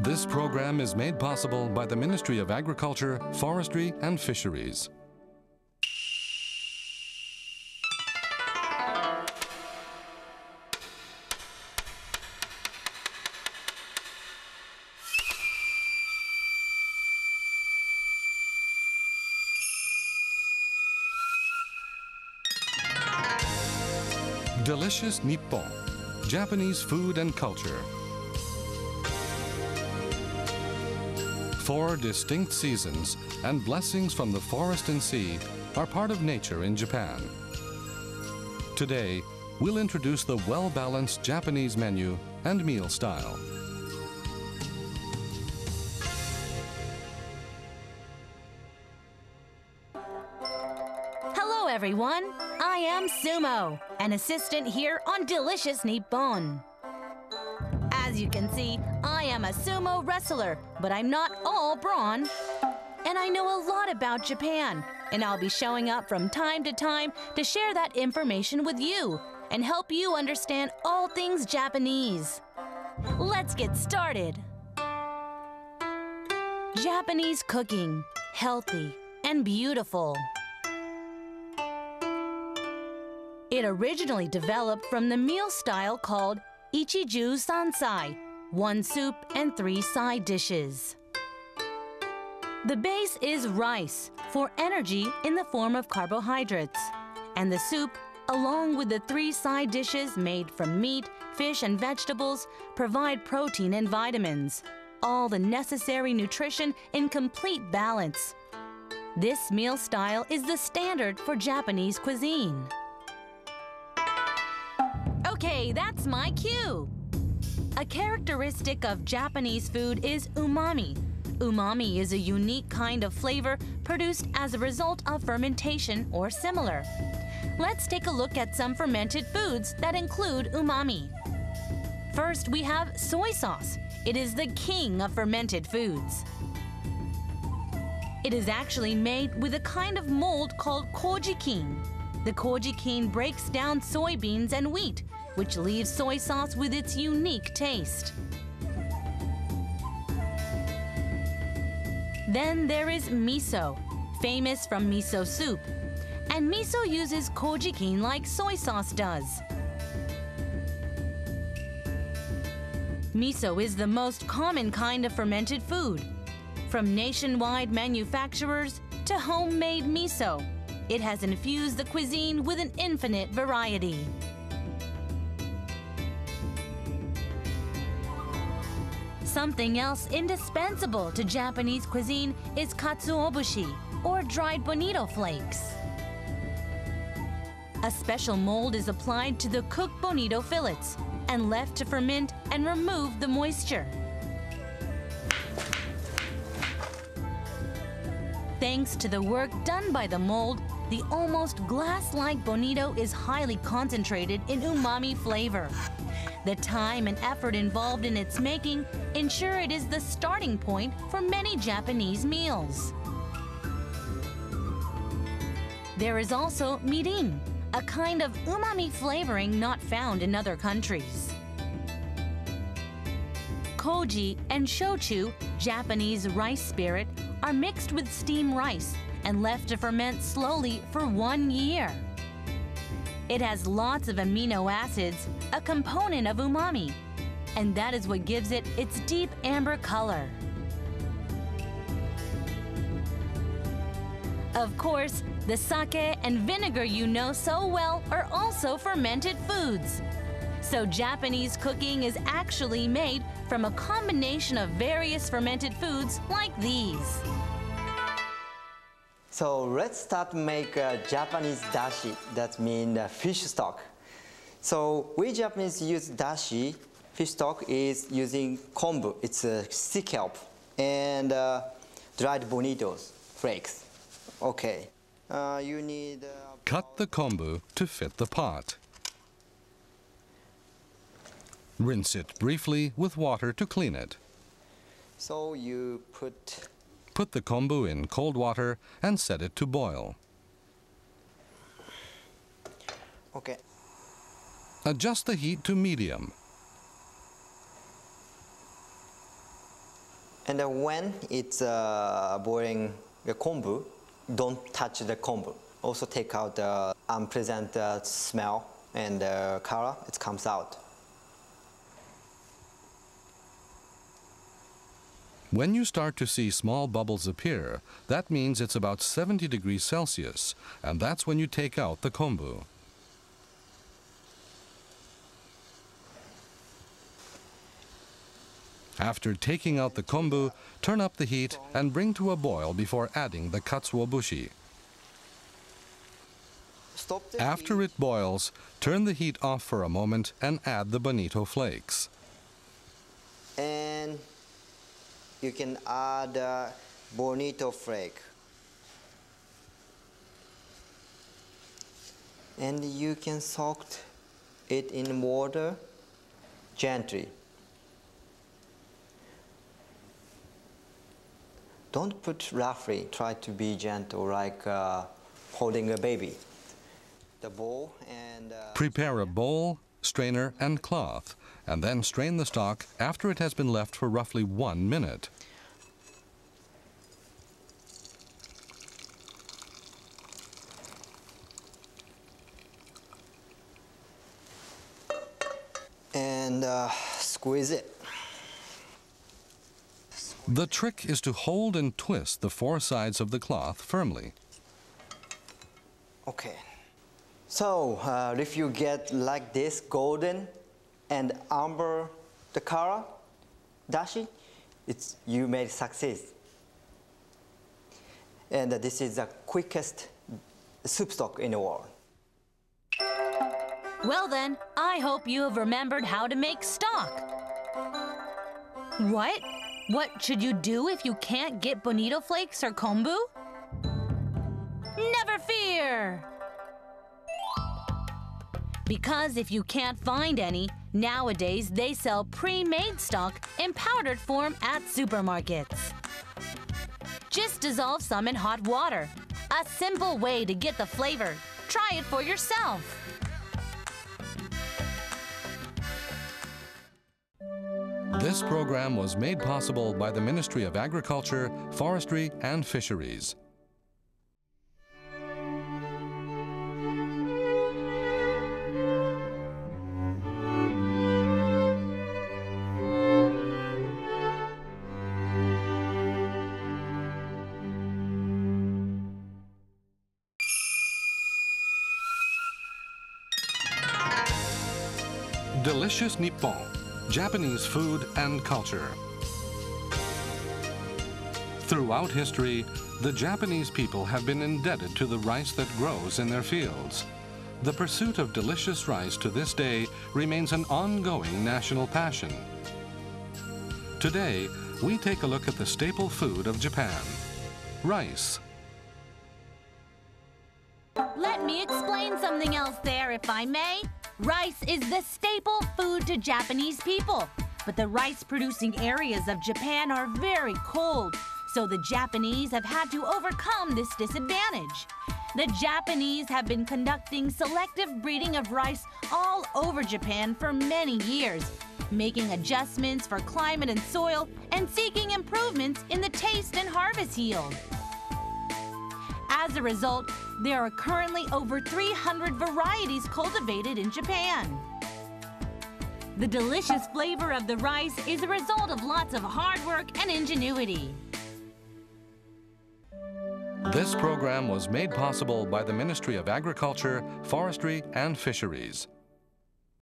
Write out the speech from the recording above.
This program is made possible by the Ministry of Agriculture, Forestry, and Fisheries. Delicious Nippon, Japanese food and culture. 4 distinct seasons and blessings from the forest and sea are part of nature in Japan. Today, we'll introduce the well-balanced Japanese menu and meal style. Hello everyone, I am Sumo, an assistant here on Delicious Nippon. As you can see, I am a sumo wrestler, but I'm not all brawn. And I know a lot about Japan, and I'll be showing up from time to time to share that information with you and help you understand all things Japanese. Let's get started. Japanese cooking, healthy and beautiful. It originally developed from the meal style called Ichiju Sansai, 1 soup and 3 side dishes. The base is rice for energy in the form of carbohydrates, and the soup, along with the 3 side dishes made from meat, fish, and vegetables, provide protein and vitamins, all the necessary nutrition in complete balance. This meal style is the standard for Japanese cuisine. Okay, that's my cue. A characteristic of Japanese food is umami. Umami is a unique kind of flavor produced as a result of fermentation or similar. Let's take a look at some fermented foods that include umami. First, we have soy sauce. It is the king of fermented foods. It is actually made with a kind of mold called kojikin. The kojikin breaks down soybeans and wheat, which leaves soy sauce with its unique taste. Then there is miso, famous from miso soup. And miso uses kojikin like soy sauce does. Miso is the most common kind of fermented food. From nationwide manufacturers to homemade miso, it has infused the cuisine with an infinite variety. Something else indispensable to Japanese cuisine is katsuobushi, or dried bonito flakes. A special mold is applied to the cooked bonito fillets and left to ferment and remove the moisture. Thanks to the work done by the mold, the almost glass-like bonito is highly concentrated in umami flavor. The time and effort involved in its making ensure it is the starting point for many Japanese meals. There is also mirin, a kind of umami flavoring not found in other countries. Koji and shochu, Japanese rice spirit, are mixed with steamed rice and left to ferment slowly for 1 year. It has lots of amino acids, a component of umami, and that is what gives it its deep amber color. Of course, the sake and vinegar you know so well are also fermented foods. So Japanese cooking is actually made from a combination of various fermented foods like these. So let's start make Japanese dashi, that means fish stock. So we Japanese use dashi, fish stock is using kombu, it's a sea kelp, and dried bonitos, flakes. Okay, you need... Cut the kombu to fit the pot. Rinse it briefly with water to clean it. So you put the kombu in cold water and set it to boil. Okay. Adjust the heat to medium. And when it's boiling the kombu, don't touch the kombu. Also take out the unpleasant smell and the color, it comes out. When you start to see small bubbles appear, that means it's about 70 degrees Celsius, and that's when you take out the kombu. After taking out the kombu, turn up the heat and bring to a boil before adding the katsuobushi. After it boils, turn the heat off for a moment and add the bonito flakes. And you can add bonito flake. And you can soak it in water gently. Don't put roughly, try to be gentle like holding a baby. The bowl and prepare a bowl, strainer and cloth, and then strain the stock after it has been left for roughly 1 minute. And squeeze it. The trick is to hold and twist the 4 sides of the cloth firmly. Okay. So if you get like this golden and amber the color dashi, you made success. And this is the quickest soup stock in the world. Well then, I hope you have remembered how to make stock. What? What should you do if you can't get bonito flakes or kombu? Never fear! Because if you can't find any, nowadays they sell pre-made stock in powdered form at supermarkets. Just dissolve some in hot water. A simple way to get the flavor. Try it for yourself. This program was made possible by the Ministry of Agriculture, Forestry and Fisheries. Delicious Nippon, Japanese food and culture. Throughout history, the Japanese people have been indebted to the rice that grows in their fields. The pursuit of delicious rice to this day remains an ongoing national passion. Today, we take a look at the staple food of Japan, rice. Let me explain something else there, if I may. Rice is the staple food to Japanese people, but the rice-producing areas of Japan are very cold, so the Japanese have had to overcome this disadvantage. The Japanese have been conducting selective breeding of rice all over Japan for many years, making adjustments for climate and soil and seeking improvements in the taste and harvest yield. As a result, there are currently over 300 varieties cultivated in Japan. The delicious flavor of the rice is a result of lots of hard work and ingenuity. This program was made possible by the Ministry of Agriculture, Forestry and Fisheries.